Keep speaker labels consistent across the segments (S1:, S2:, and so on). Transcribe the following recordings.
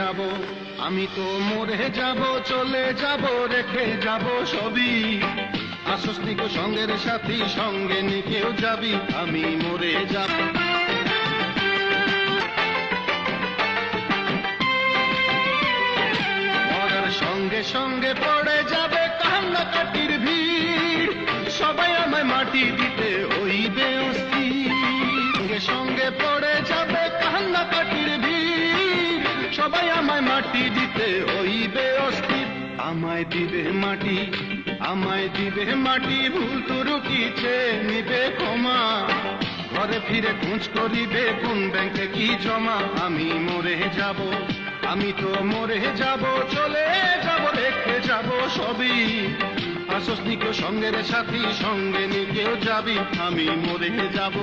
S1: যাব। আমি তো মরে যাব, চলে যাব, রেখে যাব সবই। আসস্তি গো সঙ্গের সাথী, সঙ্গে নিকেও যাবি, আমি মরে যাব। মরার সঙ্গে সঙ্গে পড়ে যাবে কান্নাকাটির ভিড়, সবাই আমায় মাটি দিতে হইবে অস্থির। সঙ্গে সঙ্গে পড়ে যাবে কান্নাকাটির ভিড়, সবাই আমায় মাটি দিতে হইবে অস্থির। আমায় দিবে মাটি, আমায় দিবে মাটি, ভুল তুরুকিছে নিবে ক্ষমা। ঘরে ফিরে খোঁজ করিবে কোন ব্যাংকে কি জমা। আমি মরে যাব, আমি তো মরে যাব, চলে যাব, রেখে যাব সবই। আসস্তি গো সঙ্গের সাথী, সঙ্গে নিকেও যাবি, আমি মরে যাব।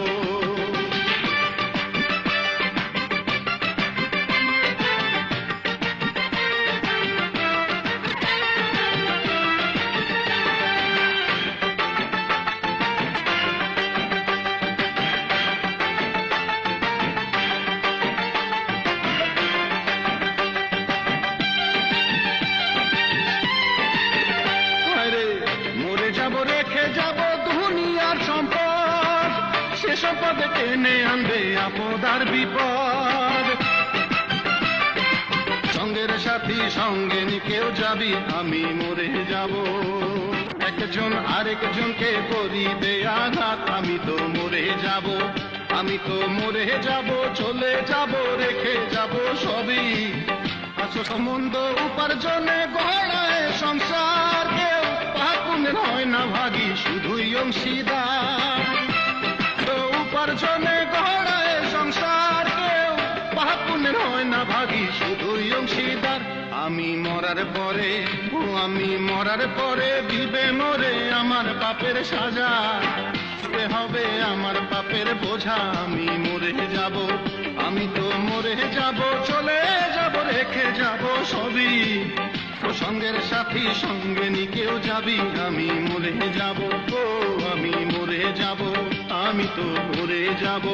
S1: যাব, রেখে যাব দুনিয়ার সম্পদ, সে সম্পদ টেনে আনবে আপদ আর বিপদ। সঙ্গের সাথী, সঙ্গে নিকেও যাবি, আমি মরে যাব। একজন আরেকজনকে করিবে আঘাত, আমি তো মরে যাব, আমি তো মরে যাব, চলে যাব, রেখে যাব সবই। আছো সম্বন্ধ উপার্জনে গড়ায় সংসার, কেউ পাপুনের হয় না ভাগী, শুধুই অংশীদার। তো উপার্জনে গড়ায় সংসার, কেউ পাপুনের হয় না ভাগী, শুধুই অংশীদার। আমি মরার পরে, ও আমি মরার পরে দিবে মরে আমার পাপের সাজা। হবে আমার পাপের বোঝা, আমি মরে যাব, আমি তো মরে যাব, চলে যাব, রেখে যাব সবই। ও সঙ্গের সাথী, সঙ্গে নিকেও যাবি, আমি মরে যাব, ও আমি মরে যাব, আমি তো মরে যাব।